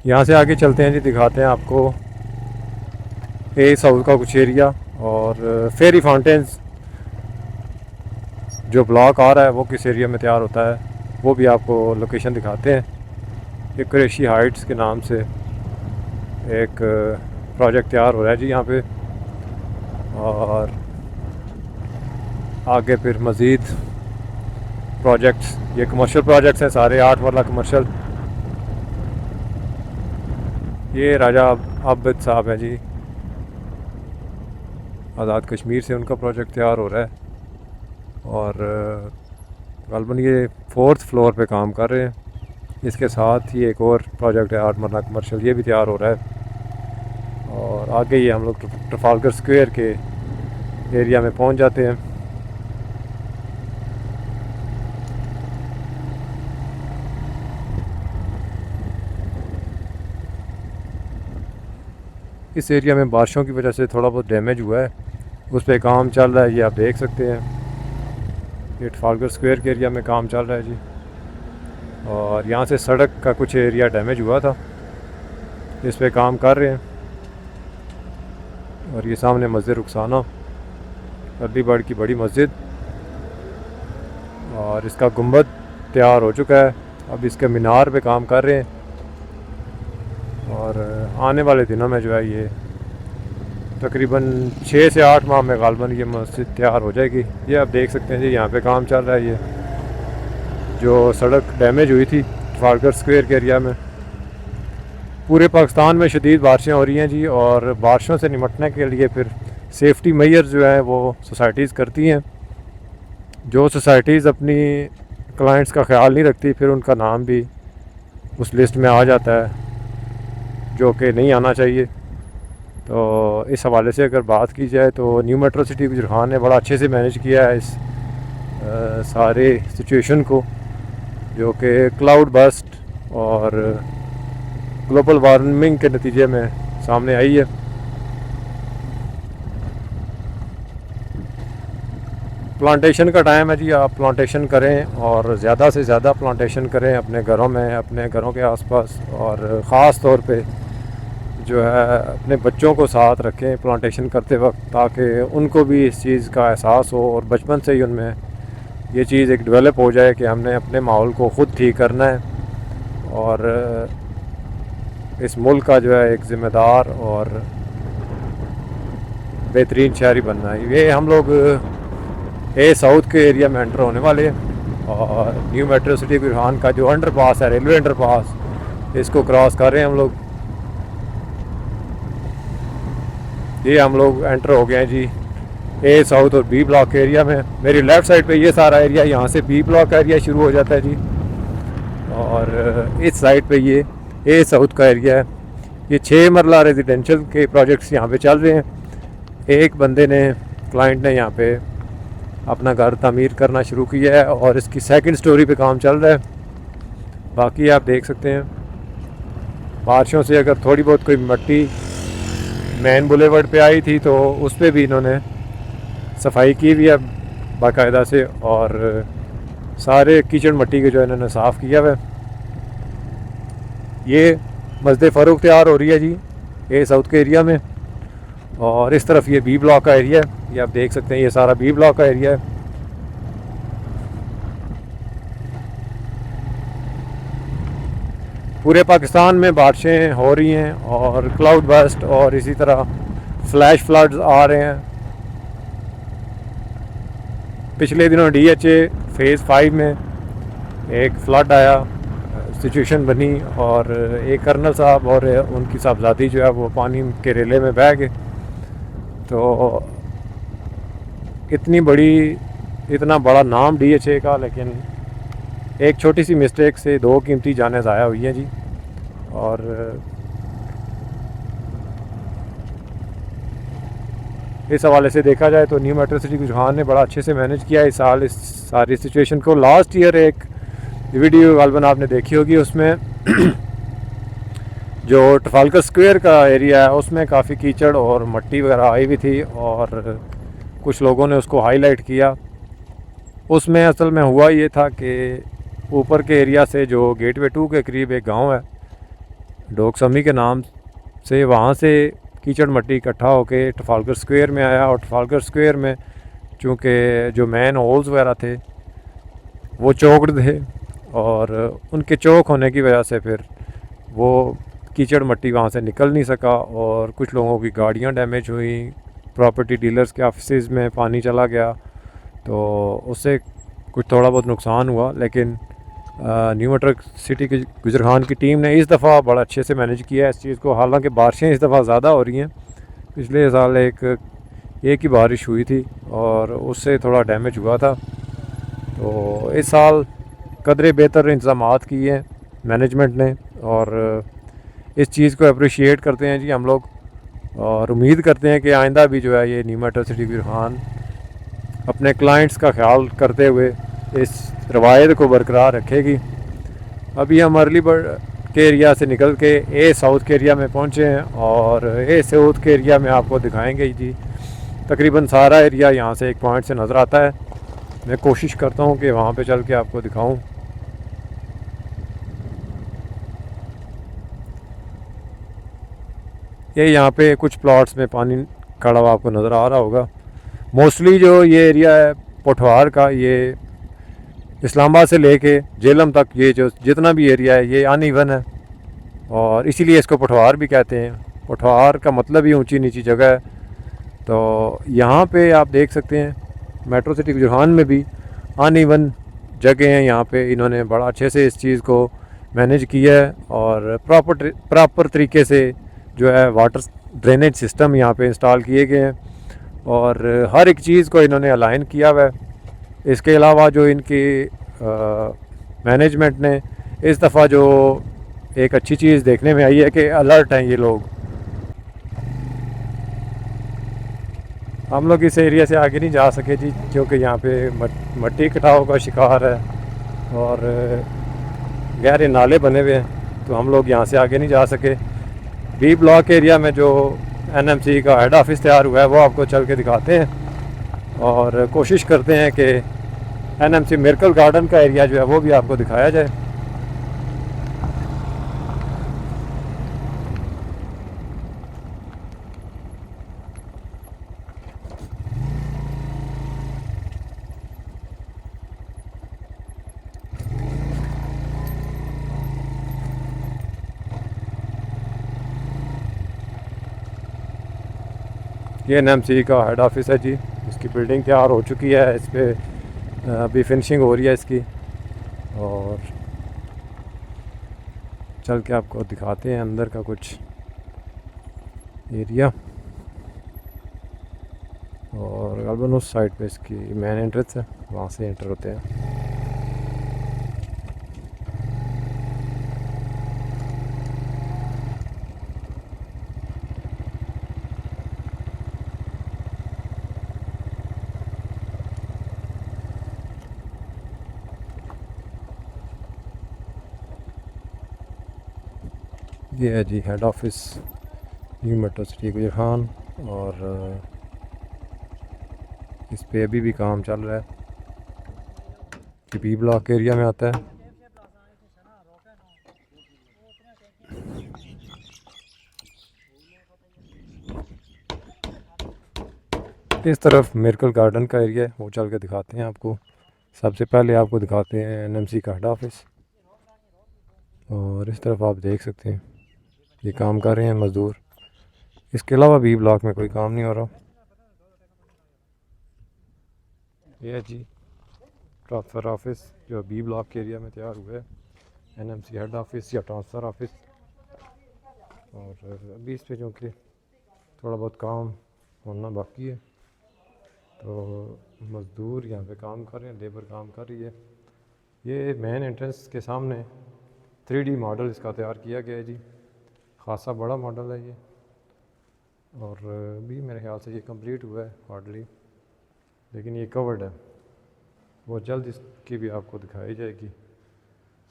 यहाँ से आगे चलते हैं जी, दिखाते हैं आपको ए साउथ का कुछ एरिया और फेरी फाउंटेन्स जो ब्लॉक आ रहा है वो किस एरिया में तैयार होता है वो भी आपको लोकेशन दिखाते हैं। ये कुरैशी हाइट्स के नाम से एक प्रोजेक्ट तैयार हो रहा है जी यहाँ पे, और आगे फिर मज़ीद प्रोजेक्ट्स, ये कमर्शियल प्रोजेक्ट्स हैं सारे, 8 वाला कमर्शियल। ये राजा आबिद साहब हैं जी, आज़ाद कश्मीर से उनका प्रोजेक्ट तैयार हो रहा है, और गालबन ये 4th फ्लोर पे काम कर रहे हैं। इसके साथ ही एक और प्रोजेक्ट है 8 मरला कमर्शियल, ये भी तैयार हो रहा है। और आगे ये हम लोग ट्रफालगर स्क्वायर के एरिया में पहुंच जाते हैं। इस एरिया में बारिशों की वजह से थोड़ा बहुत डैमेज हुआ है, उस पर काम चल रहा है, ये आप देख सकते हैं। ये ट्रफालगर स्क्वायर के एरिया में काम चल रहा है जी, और यहाँ से सड़क का कुछ एरिया डैमेज हुआ था, इस पे काम कर रहे हैं। और ये सामने मस्जिद रुखसाना, अलीगढ़ की बड़ी मस्जिद, और इसका गुंबद तैयार हो चुका है, अब इसके मीनार पे काम कर रहे हैं। और आने वाले दिनों में जो है ये तकरीबन 6 से 8 माह में गालबन ये मस्जिद तैयार हो जाएगी। ये आप देख सकते हैं जी, यहाँ पे काम चल रहा है। ये जो सड़क डैमेज हुई थी ट्रफालगर स्क्वायर के एरिया में, पूरे पाकिस्तान में शदीद बारिशें हो रही हैं जी, और बारिशों से निपटने के लिए फिर सेफ्टी मेजर जो है वो सोसाइटीज़ करती हैं। जो सोसाइटीज़ अपनी क्लाइंट्स का ख्याल नहीं रखती, फिर उनका नाम भी उस लिस्ट में आ जाता है, जो कि नहीं आना चाहिए। तो इस हवाले से अगर बात की जाए तो न्यू मेट्रो सिटी गुजरात ने बड़ा अच्छे से मैनेज किया है इस सारे सिचुएशन को, जो कि क्लाउड बस्ट और ग्लोबल वार्मिंग के नतीजे में सामने आई है। प्लांटेशन का टाइम है जी, आप प्लांटेशन करें और ज़्यादा से ज़्यादा प्लांटेशन करें अपने घरों में, अपने घरों के आसपास, और ख़ास तौर पे जो है अपने बच्चों को साथ रखें प्लांटेशन करते वक्त, ताकि उनको भी इस चीज़ का एहसास हो और बचपन से ही उनमें ये चीज़ एक डेवलप हो जाए कि हमने अपने माहौल को ख़ुद ठीक करना है और इस मुल्क का जो है एक ज़िम्मेदार और बेहतरीन शहरी बनना है। ये हम लोग ए साउथ के एरिया में एंटर होने वाले हैं, और न्यू मेट्रो सिटी गुजरात का जो अंडरपास है, रेलवे अंडरपास, इसको क्रॉस कर रहे हैं हम लोग। ये हम लोग एंटर हो गए हैं जी ए साउथ और बी ब्लॉक के एरिया में। मेरी लेफ़्ट साइड पे ये सारा एरिया, यहाँ से बी ब्लॉक का एरिया शुरू हो जाता है जी, और इस साइड पे ये ए साउथ का एरिया है। ये 6 मरला रेजिडेंशियल के प्रोजेक्ट्स यहाँ पे चल रहे हैं। एक बंदे ने, क्लाइंट ने यहाँ पे अपना घर तामीर करना शुरू किया है, और इसकी 2nd स्टोरी पे काम चल रहा है। बाकी आप देख सकते हैं बारिशों से अगर थोड़ी बहुत कोई मिट्टी मेन बुलेवर्ड पे आई थी तो उस पर भी इन्होंने सफाई की हुई है बाकायदा से, और सारे कीचड़ मिट्टी के जो इन्होंने साफ़ किया हुआ है। ये मस्जिद फ़ारूक तैयार हो रही है जी ए साउथ के एरिया में, और इस तरफ ये बी ब्लॉक का एरिया है। ये आप देख सकते हैं, ये सारा बी ब्लॉक का एरिया है। पूरे पाकिस्तान में बारिशें हो रही हैं और क्लाउड बस्ट और इसी तरह फ्लैश फ्लड्स आ रहे हैं। पिछले दिनों DHA फेज़ 5 में एक फ्लड आया, सिचुएशन बनी, और एक कर्नल साहब और उनकी साहबजादी जो है वो पानी के रेले में बह गए। तो इतना बड़ा नाम DHA का, लेकिन एक छोटी सी मिस्टेक से 2 कीमती जानें ज़ाया हुई हैं जी। और इस हवाले से देखा जाए तो न्यू मेट्रो सिटी गुजरात ने बड़ा अच्छे से मैनेज किया इस साल इस सारी सिचुएशन को। लास्ट ईयर एक वीडियो गालबन आपने देखी होगी, उसमें जो ट्रफालगर स्क्वायर का एरिया है उसमें काफ़ी कीचड़ और मट्टी वगैरह आई हुई थी, और कुछ लोगों ने उसको हाईलाइट किया। उसमें असल में हुआ ये था कि ऊपर के एरिया से जो गेटवे 2 के करीब एक गांव है, डोकसमी के नाम से वहाँ से कीचड़ मट्टी इकट्ठा होके ट्रफालगर स्क्वायर में आया, और ट्रफालगर स्क्वायर में चूँकि जो मेन होल्स वगैरह थे वो चौकड थे, और उनके चौक होने की वजह से फिर वो कीचड़ मट्टी वहाँ से निकल नहीं सका, और कुछ लोगों की गाड़ियाँ डैमेज हुई, प्रॉपर्टी डीलर्स के ऑफिस में पानी चला गया, तो उससे कुछ थोड़ा बहुत नुकसान हुआ। लेकिन न्यू मेट्रो सिटी की गुजर खान की टीम ने इस दफ़ा बड़ा अच्छे से मैनेज किया है इस चीज़ को। हालांकि बारिशें इस दफ़ा ज़्यादा हो रही हैं, पिछले साल एक ही बारिश हुई थी और उससे थोड़ा डैमेज हुआ था, तो इस साल कदरे बेहतर इंतज़ाम किए हैं मैनेजमेंट ने, और इस चीज़ को अप्रिशिएट करते हैं जी हम लोग, और उम्मीद करते हैं कि आइंदा भी जो है ये new metro city Gujar Khan अपने क्लाइंट्स का ख्याल करते हुए इस रवायत को बरकरार रखेगी। अभी हम अर्लीबर्ड के एरिया से निकल के ए साउथ के एरिया में पहुँचे हैं, और ए साउथ के एरिया में आपको दिखाएंगे जी। तकरीबन सारा एरिया यहाँ से एक पॉइंट से नज़र आता है। मैं कोशिश करता हूँ कि वहाँ पे चल के आपको दिखाऊँ। ये यहाँ पे कुछ प्लॉट्स में पानी खड़ा हुआ आपको नज़र आ रहा होगा। मोस्टली जो ये एरिया है पोठवार का, ये इस्लामाबाद से लेके झेलम तक ये जो जितना भी एरिया है ये अनइवन है, और इसीलिए इसको पोठवार भी कहते हैं। पोठवार का मतलब ही ऊंची नीची जगह है। तो यहाँ पे आप देख सकते हैं मेट्रो सिटी गुजर खान में भी अनइवन जगह हैं। यहाँ पे इन्होंने बड़ा अच्छे से इस चीज़ को मैनेज किया है, और प्रॉपर तरीके से जो है वाटर ड्रेनेज सिस्टम यहाँ पे इंस्टॉल किए गए हैं, और हर एक चीज़ को इन्होंने अलाइन किया हुआ है। इसके अलावा जो इनकी मैनेजमेंट ने इस दफ़ा जो एक अच्छी चीज़ देखने में आई है कि अलर्ट हैं ये लोग। हम लोग इस एरिया से आगे नहीं जा सके जी, क्योंकि यहाँ पे मट्टी कटाव का शिकार है और गहरे नाले बने हुए हैं, तो हम लोग यहाँ से आगे नहीं जा सके। बी ब्लॉक एरिया में जो एनएमसी का हेड ऑफिस तैयार हुआ है वो आपको चल के दिखाते हैं, और कोशिश करते हैं कि एनएमसी मिरेकल गार्डन का एरिया जो है वो भी आपको दिखाया जाए। ये एनएमसी का हेड ऑफिस है जी। इसकी बिल्डिंग तैयार हो चुकी है, इस पर अभी फिनिशिंग हो रही है इसकी, और चल के आपको दिखाते हैं अंदर का कुछ एरिया। और गलबन उस साइड पे इसकी मेन एंट्रेंस है, वहाँ से एंटर होते हैं। ये है जी head office new metro city Gujar Khan, और इस पे अभी भी काम चल रहा है। ये बी ब्लॉक एरिया में आता है। इस तरफ मिरेकल गार्डन का एरिया है, वो चल के दिखाते हैं आपको। सबसे पहले आपको दिखाते हैं एनएमसी का हेड ऑफिस, और इस तरफ आप देख सकते हैं ये काम कर रहे हैं मज़दूर। इसके अलावा बी ब्लॉक में कोई काम नहीं हो रहा। ये है जी ट्रांसफ़र ऑफिस जो बी ब्लॉक के एरिया में तैयार हुआ है, एनएमसी हेड ऑफिस या ट्रांसफ़र ऑफिस। और अभी इस पे क्योंकि थोड़ा बहुत काम होना बाकी है, तो मज़दूर यहाँ पे काम कर रहे हैं, लेबर काम कर रही है। ये मेन एंट्रेंस के सामने 3D मॉडल इसका तैयार किया गया है जी। ख़ासा बड़ा मॉडल है ये, और अभी मेरे ख्याल से ये कंप्लीट हुआ है हार्डली, लेकिन ये कवर्ड है। वो जल्द इसकी भी आपको दिखाई जाएगी,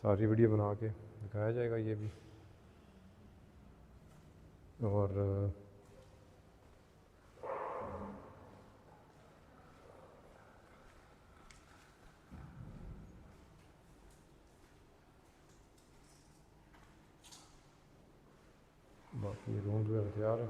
सारी वीडियो बना के दिखाया जाएगा ये भी। और बाकी रूम जो है तैयार है।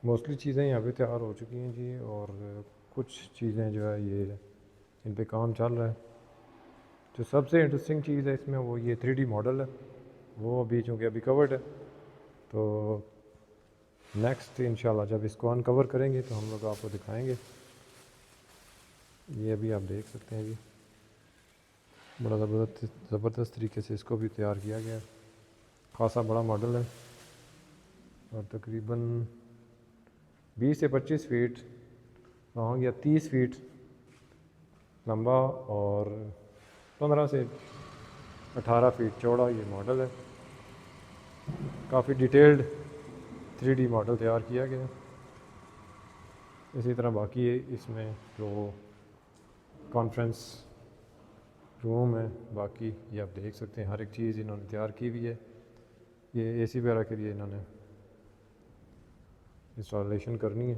मोस्टली चीज़ें यहाँ पे तैयार हो चुकी हैं जी, और कुछ चीज़ें जो है ये इन पे काम चल रहा है। जो सबसे इंटरेस्टिंग चीज़ है इसमें वो ये 3D मॉडल है, वो अभी चूँकि अभी कवर्ड है, तो नेक्स्ट इंशाल्लाह जब इसको अनकवर करेंगे तो हम लोग आपको दिखाएंगे। ये अभी आप देख सकते हैं जी, बड़ा ज़बरदस्त तरीके से इसको भी तैयार किया गया है। खासा बड़ा मॉडल है और तकरीबन 20 से 25 फीट लॉन्ग या 30 फीट लंबा और 15 से 18 फीट चौड़ा ये मॉडल है। काफ़ी डिटेल्ड 3D मॉडल तैयार किया गया है। इसी तरह बाकी इसमें जो कॉन्फ्रेंस रूम है, बाकी ये आप देख सकते हैं हर एक चीज़ इन्होंने तैयार की हुई है। ये AC वगैरह के लिए इन्होंने इंस्टॉलेशन करनी है,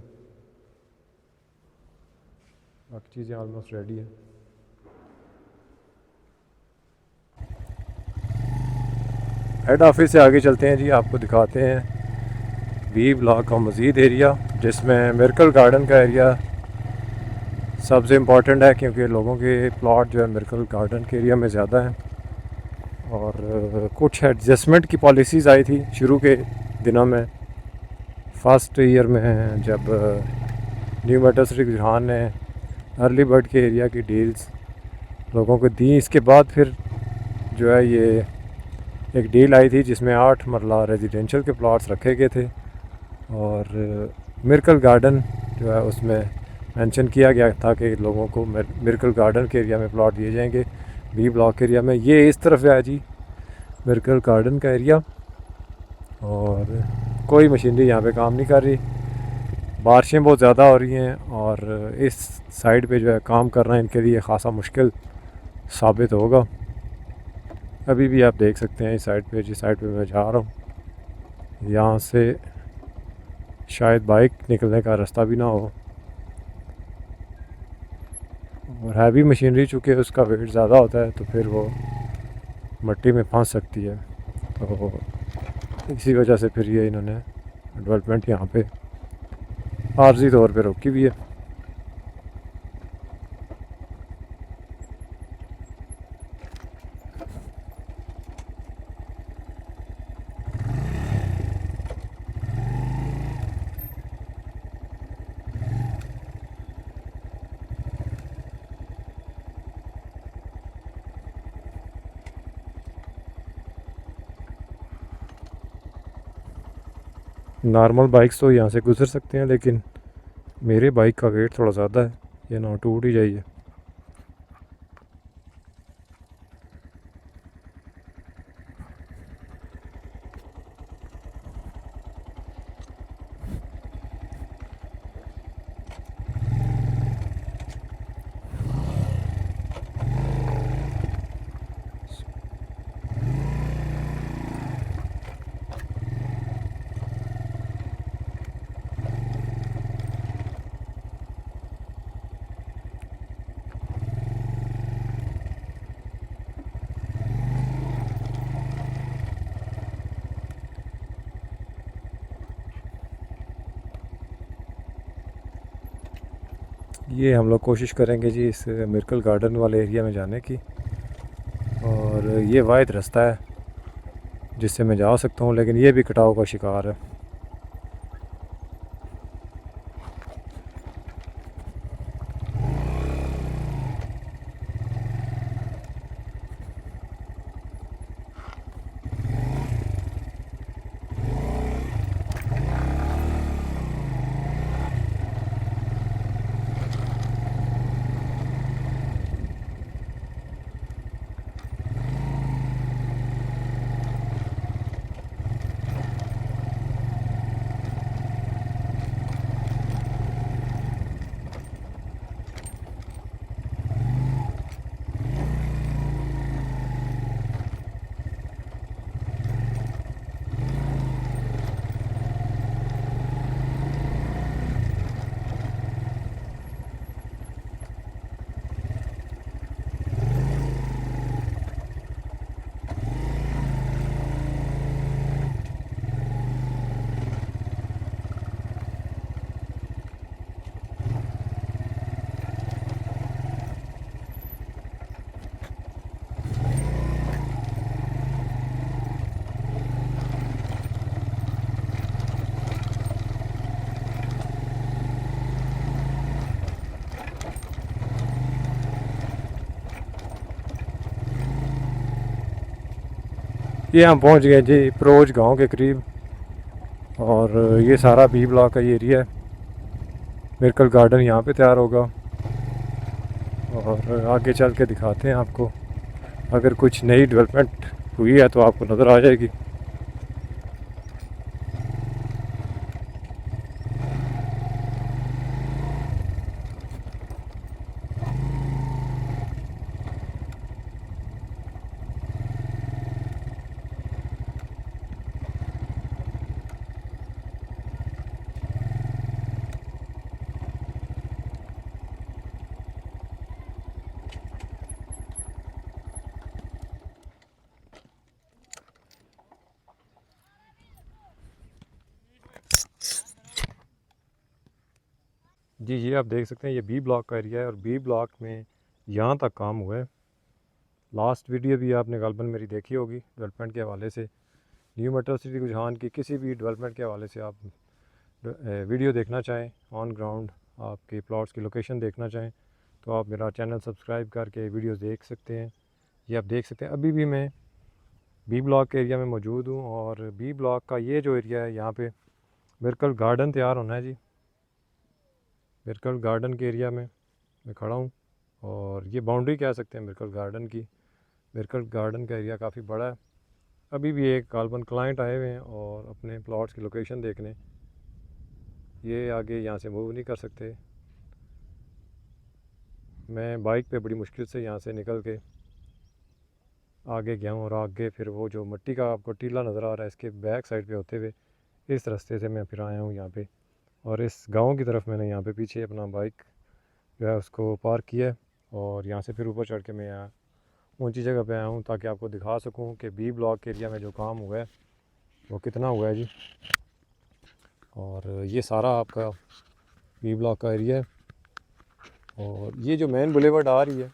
बाकी चीज़ें ऑलमोस्ट रेडी है। हेड ऑफिस से आगे चलते हैं जी, आपको दिखाते हैं बी ब्लॉक का मज़ीद एरिया, जिसमें मिरेकल गार्डन का एरिया सबसे इम्पॉर्टेंट है, क्योंकि लोगों के प्लॉट जो है मिरेकल गार्डन के एरिया में ज़्यादा हैं। और कुछ एडजस्टमेंट की पॉलिसीज़ आई थी शुरू के दिनों में, फर्स्ट ईयर में, जब न्यू मेट्रो रुझान ने अर्ली बर्ड के एरिया की डील्स लोगों को दी। इसके बाद फिर जो है ये एक डील आई थी जिसमें 8 मरला रेजिडेंशियल के प्लॉट्स रखे गए थे, और मिरेकल गार्डन जो है उसमें मेंशन किया गया था कि लोगों को मिरेकल गार्डन के एरिया में प्लॉट दिए जाएंगे। बी ब्लॉक एरिया में ये इस तरफ है जी मिरेकल गार्डन का एरिया, और कोई मशीनरी यहाँ पे काम नहीं कर रही। बारिशें बहुत ज़्यादा हो रही हैं और इस साइड पे जो है काम करना इनके लिए ख़ासा मुश्किल साबित होगा। अभी भी आप देख सकते हैं इस साइड पे, जिस साइड पे मैं जा रहा हूँ, यहाँ से शायद बाइक निकलने का रास्ता भी ना हो, और हैवी मशीनरी चूँकि उसका वेट ज़्यादा होता है तो फिर वो मिट्टी में फंस सकती है। तो इसी वजह से फिर ये इन्होंने डेवलपमेंट यहाँ पे आर्जी तौर पे रोकी हुई है। नॉर्मल बाइक्स तो यहाँ से गुजर सकते हैं, लेकिन मेरे बाइक का वेट थोड़ा ज़्यादा है, ये ना टूट ही जाइए। ये हम लोग कोशिश करेंगे जी इस मिरेकल गार्डन वाले एरिया में जाने की, और ये वाहिद रास्ता है जिससे मैं जा सकता हूँ, लेकिन ये भी कटाव का शिकार है। ये हम पहुंच गए जी प्रोज गांव के करीब। और ये सारा बी ब्लॉक का ये एरिया है। मिरेकल गार्डन यहाँ पे तैयार होगा और आगे चल के दिखाते हैं आपको। अगर कुछ नई डेवलपमेंट हुई है तो आपको नज़र आ जाएगी। जी जी, आप देख सकते हैं ये बी ब्लॉक का एरिया है और बी ब्लॉक में यहाँ तक काम हुआ है। लास्ट वीडियो भी आपने गालबन मेरी देखी होगी डेवलपमेंट के हवाले से। न्यू मेट्रो सिटी रुझान की किसी भी डेवलपमेंट के हवाले से आप वीडियो देखना चाहें, ऑन ग्राउंड आपके प्लॉट्स की लोकेशन देखना चाहें तो आप मेरा चैनल सब्सक्राइब करके वीडियोस देख सकते हैं। ये आप देख सकते हैं अभी भी मैं बी ब्लॉक के एरिया में मौजूद हूँ और बी ब्लॉक का ये जो एरिया है यहाँ पे मिरेकल गार्डन तैयार होना है जी। मिरेकल गार्डन के एरिया में मैं खड़ा हूँ और ये बाउंड्री कह सकते हैं मिरेकल गार्डन की। मिरेकल गार्डन का एरिया काफ़ी बड़ा है। अभी भी एक गालबन क्लाइंट आए हुए हैं और अपने प्लॉट्स की लोकेशन देखने। ये आगे यहाँ से मूव नहीं कर सकते। मैं बाइक पे बड़ी मुश्किल से यहाँ से निकल के आगे गया हूँ और आगे फिर वो जो मिट्टी का आपको टीला नज़र आ रहा है इसके बैक साइड पे होते हुए इस रास्ते से मैं फिर आया हूँ यहाँ पे। और इस गांव की तरफ मैंने यहाँ पे पीछे अपना बाइक जो है उसको पार्क किया है और यहाँ से फिर ऊपर चढ़ के मैं यहाँ ऊंची जगह पे आया हूँ ताकि आपको दिखा सकूँ कि बी ब्लॉक के एरिया में जो काम हुआ है वो कितना हुआ है जी। और ये सारा आपका बी ब्लॉक का एरिया है और ये जो मेन बुलेवर्ड आ रही है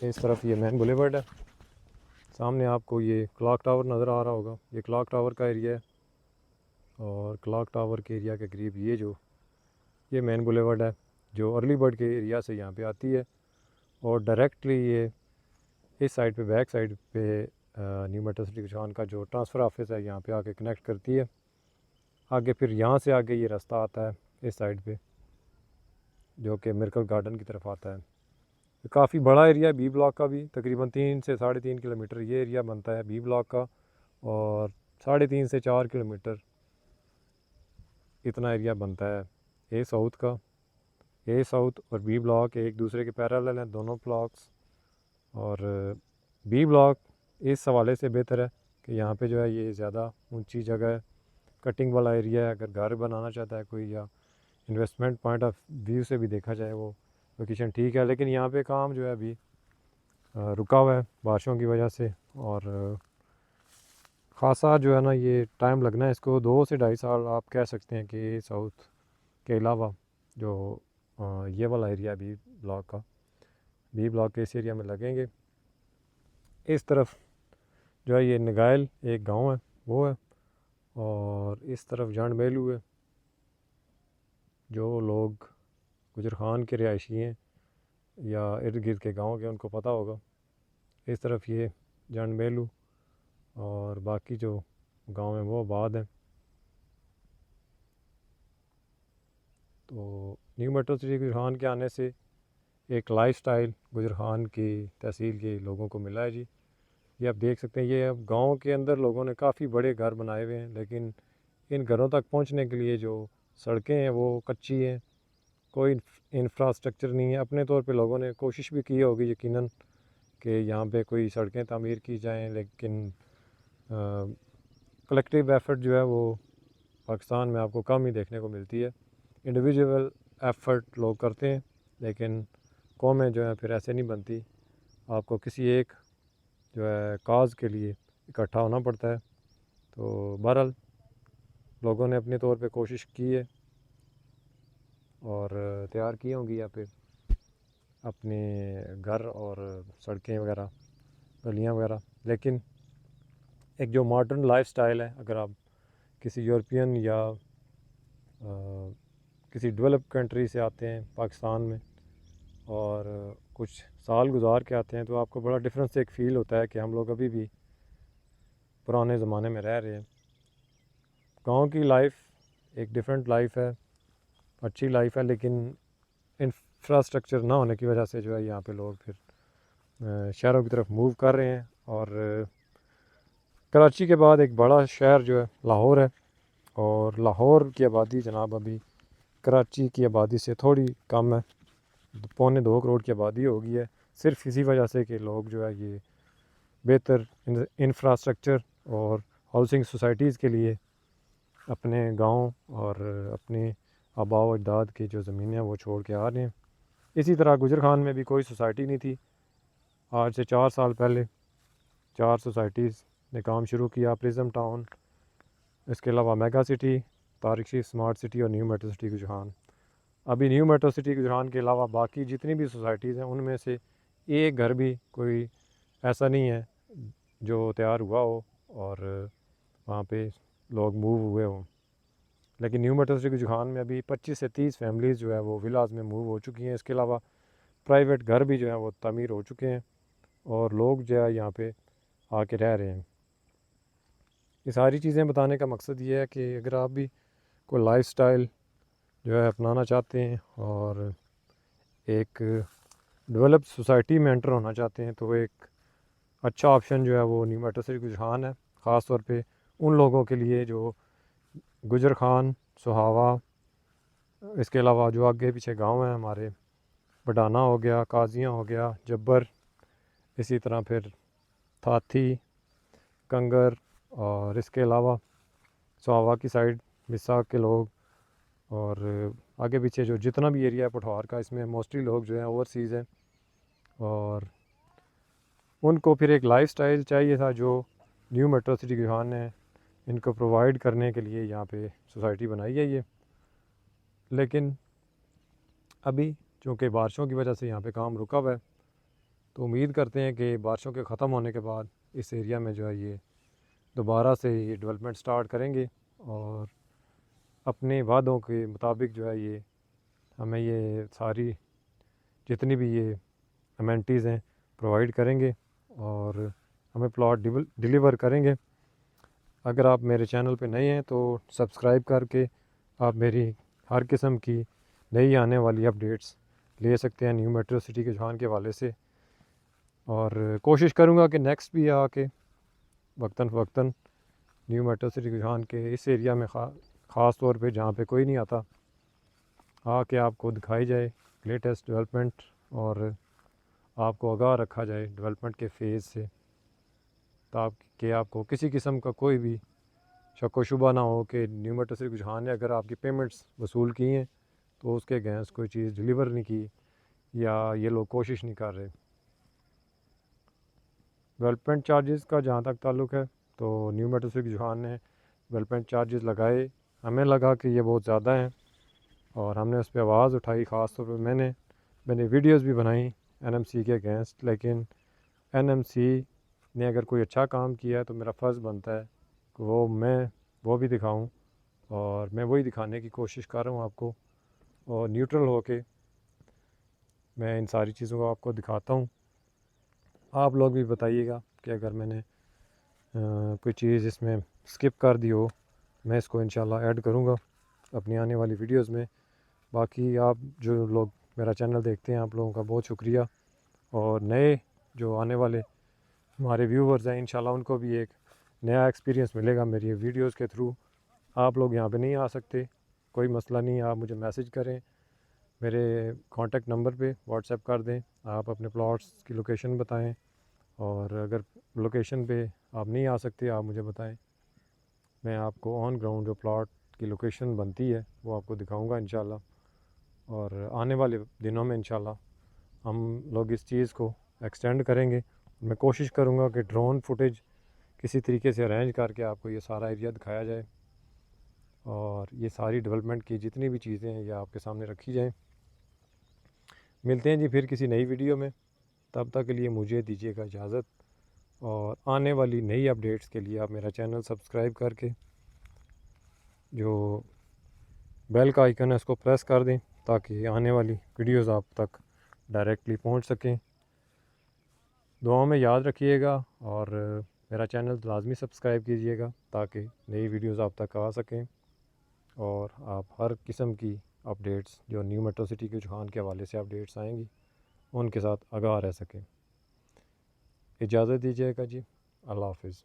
इस तरफ ये मेन बुलेवर्ड है। सामने आपको ये क्लॉक टावर नज़र आ रहा होगा, ये क्लॉक टावर का एरिया है। और क्लॉक टावर के एरिया के करीब ये मेन बुलेवर्ड है जो अर्ली बर्ड के एरिया से यहाँ पे आती है और डायरेक्टली ये इस साइड पे बैक साइड पे न्यू मेट्रो सिटी रुझान का जो ट्रांसफ़र ऑफिस है यहाँ पे आके कनेक्ट करती है। आगे फिर यहाँ से आगे ये रास्ता आता है इस साइड पे जो कि मिरेकल गार्डन की तरफ आता है। तो काफ़ी बड़ा एरिया है बी ब्लॉक का भी, तकरीबन 3 से 3.5 किलोमीटर ये एरिया बनता है बी ब्लॉक का और 3.5 से 4 किलोमीटर इतना एरिया बनता है ए साउथ का। ए साउथ और बी ब्लॉक एक दूसरे के पैरेलल हैं दोनों ब्लॉक्स। और बी ब्लॉक इस हवाले से बेहतर है कि यहाँ पे जो है ये ज़्यादा ऊंची जगह है, कटिंग वाला एरिया है। अगर घर बनाना चाहता है कोई या इन्वेस्टमेंट पॉइंट ऑफ व्यू से भी देखा जाए वो लोकेशन ठीक है। लेकिन यहाँ पे काम जो है अभी रुका हुआ है बारिशों की वजह से और ख़ासा जो है ना ये टाइम लगना है इसको, 2 से 2.5 साल आप कह सकते हैं कि साउथ के अलावा जो ये वाला एरिया बी ब्लॉक का, बी ब्लॉक के इस एरिया में लगेंगे। इस तरफ जो है ये नगाइल एक गांव है वो है और इस तरफ जान बेलू है। जो लोग गुजर खान के रिहायशी हैं या इर्द गिर्द के गाँव के उनको पता होगा। इस तरफ ये जान बेलू और बाकी जो गांव हैं वो आबाद हैं। तो new metro city Gujar Khan के आने से एक लाइफस्टाइल गुजर खान की तहसील के लोगों को मिला है जी। ये आप देख सकते हैं ये अब गांव के अंदर लोगों ने काफ़ी बड़े घर बनाए हुए हैं लेकिन इन घरों तक पहुंचने के लिए जो सड़कें हैं वो कच्ची हैं, कोई इंफ्रास्ट्रक्चर नहीं है। अपने तौर पे लोगों ने कोशिश भी की होगी यकीनन कि यहाँ पे कोई सड़कें तामीर की जाएं लेकिन कलेक्टिव एफ़र्ट जो है वो पाकिस्तान में आपको कम ही देखने को मिलती है। इंडिविजुअल एफ़र्ट लोग करते हैं लेकिन कौमें जो है फिर ऐसे नहीं बनती। आपको किसी एक जो है काज के लिए इकट्ठा होना पड़ता है। तो बहरहाल लोगों ने अपने तौर पे कोशिश की है और तैयार की होंगी या फिर अपने घर और सड़कें वगैरह गलियां वगैरह। लेकिन एक जो मॉडर्न लाइफस्टाइल है, अगर आप किसी यूरोपियन या किसी डेवलप कंट्री से आते हैं पाकिस्तान में और कुछ साल गुजार के आते हैं तो आपको बड़ा डिफरेंस एक फ़ील होता है कि हम लोग अभी भी पुराने ज़माने में रह रहे हैं। गांव की लाइफ एक डिफरेंट लाइफ है, अच्छी लाइफ है, लेकिन इंफ्रास्ट्रक्चर ना होने की वजह से जो है यहाँ पे लोग फिर शहरों की तरफ मूव कर रहे हैं। और कराची के बाद एक बड़ा शहर जो है लाहौर है, और लाहौर की आबादी जनाब अभी कराची की आबादी से थोड़ी कम है, 1.25 करोड़ की आबादी हो गई है। सिर्फ इसी वजह से कि लोग जो है ये बेहतर इंफ्रास्ट्रक्चर और हाउसिंग सोसाइटीज़ के लिए अपने गांव और अपने आबा व अजदाद की जो ज़मीनें हैं वो छोड़ के आ रहे हैं। इसी तरह गुजर खान में भी कोई सोसाइटी नहीं थी। आज से 4 साल पहले 4 सोसाइटीज़ ने काम शुरू किया, प्रिज्म टाउन, इसके अलावा mega city, Tariq sheath smart city और न्यू मेट्रो सिटी गुजरान। अभी न्यू मेट्रो सिटी गुजरान के अलावा बाकी जितनी भी सोसाइटीज़ हैं उनमें से एक घर भी कोई ऐसा नहीं है जो तैयार हुआ हो और वहाँ पे लोग मूव हुए हों। लेकिन न्यू मेट्रो सिटी गुजरान में अभी 25 से 30 फैमिलीज़ जो है वो विलाज में मूव हो चुकी हैं। इसके अलावा प्राइवेट घर भी जो है वो तमीर हो चुके हैं और लोग जो है यहाँ पे आके रह रहे हैं। ये सारी चीज़ें बताने का मकसद ये है कि अगर आप भी कोई लाइफस्टाइल जो है अपनाना चाहते हैं और एक डेवलप्ड सोसाइटी में एंटर होना चाहते हैं तो एक अच्छा ऑप्शन जो है वो न्यू मेट्रो सिटी गुजरान है। ख़ास तौर पे उन लोगों के लिए जो गुजर खान, सुहावा, इसके अलावा जो आगे पीछे गांव हैं हमारे, बडाना हो गया, काजियाँ हो गया, जब्बर, इसी तरह फिर थाथी, कंगर, और इसके अलावा सुहावा की साइड मिसाक के लोग, और आगे पीछे जो जितना भी एरिया है पठौर का, इसमें मोस्टली लोग जो हैं ओवरसीज़ हैं। और उनको फिर एक लाइफस्टाइल चाहिए था जो न्यू मेट्रो सिटी गुजरान ने इनको प्रोवाइड करने के लिए यहाँ पे सोसाइटी बनाई है ये। लेकिन अभी चूँकि बारिशों की वजह से यहाँ पे काम रुका हुआ है, तो उम्मीद करते हैं कि बारिशों के ख़त्म होने के बाद इस एरिया में जो है ये दोबारा से ये डेवलपमेंट स्टार्ट करेंगे और अपने वादों के मुताबिक जो है ये हमें ये सारी जितनी भी ये अमेनिटीज़ हैं प्रोवाइड करेंगे और हमें प्लॉट डिलीवर करेंगे। अगर आप मेरे चैनल पे नए हैं तो सब्सक्राइब करके आप मेरी हर किस्म की नई आने वाली अपडेट्स ले सकते हैं न्यू मेट्रो सिटी के जहान के हवाले से। और कोशिश करूँगा कि नेक्स्ट भी आके वक्तन फ़वक्तन न्यू मेट्रो सिटी के जहान के इस एरिया में ख़ास तौर पे जहाँ पे कोई नहीं आता, आके आपको दिखाई जाए लेटेस्ट डेवलपमेंट और आपको आगाह रखा जाए डेवलपमेंट के फ़ेज़ से, ताकि आपको किसी किस्म का कोई भी शक व शुबा ना हो कि न्यू मेट्रो सिटी गुजरान ने अगर आपकी पेमेंट्स वसूल की हैं तो उसके अगेंस्ट कोई चीज़ डिलीवर नहीं की या ये लोग कोशिश नहीं कर रहे। डेवलपमेंट चार्जेस का जहाँ तक ताल्लुक़ है तो न्यू मेट्रो सिटी गुजरान ने डेवलपमेंट चार्जेस लगाए, हमें लगा कि ये बहुत ज़्यादा हैं और हमने उस पर आवाज़ उठाई। ख़ास तौर पर मैंने वीडियोज़ भी बनाई NMC के अगेंस्ट, लेकिन NMC ने अगर कोई अच्छा काम किया है तो मेरा फ़र्ज़ बनता है कि वो भी दिखाऊं, और मैं वही दिखाने की कोशिश कर रहा हूं आपको, और न्यूट्रल होके मैं इन सारी चीज़ों को आपको दिखाता हूं। आप लोग भी बताइएगा कि अगर मैंने कोई चीज़ इसमें स्किप कर दी हो, मैं इसको इंशाल्लाह ऐड करूंगा अपनी आने वाली वीडियोस में। बाकी आप जो लोग मेरा चैनल देखते हैं आप लोगों का बहुत शुक्रिया, और नए जो आने वाले हमारे व्यूवर्स हैं इंशाल्लाह उनको भी एक नया एक्सपीरियंस मिलेगा मेरी वीडियोस के थ्रू। आप लोग यहाँ पे नहीं आ सकते, कोई मसला नहीं, आप मुझे मैसेज करें, मेरे कॉन्टेक्ट नंबर पे व्हाट्सएप कर दें, आप अपने प्लॉट्स की लोकेशन बताएं, और अगर लोकेशन पे आप नहीं आ सकते आप मुझे बताएं, मैं आपको ऑन ग्राउंड जो प्लॉट की लोकेशन बनती है वो आपको दिखाऊँगा इंशाल्लाह। और आने वाले दिनों में इंशाल्लाह हम लोग इस चीज़ को एक्सटेंड करेंगे। मैं कोशिश करूँगा कि ड्रोन फुटेज किसी तरीके से अरेंज करके आपको ये सारा एरिया दिखाया जाए और ये सारी डेवलपमेंट की जितनी भी चीज़ें हैं ये आपके सामने रखी जाएं। मिलते हैं जी फिर किसी नई वीडियो में, तब तक के लिए मुझे दीजिएगा इजाज़त, और आने वाली नई अपडेट्स के लिए आप मेरा चैनल सब्सक्राइब करके जो बेल का आइकन है उसको प्रेस कर दें ताकि आने वाली वीडियोज़ आप तक डायरेक्टली पहुंच सकें। दुआओं में याद रखिएगा और मेरा चैनल लाजमी सब्सक्राइब कीजिएगा ताकि नई वीडियोस आप तक आ सकें और आप हर किस्म की अपडेट्स जो न्यू मेट्रो सिटी के रुझान के हवाले से अपडेट्स आएंगी उनके साथ आगाह रह सकें। इजाज़त दीजिएगा जी। अल्लाह हाफ़िज़।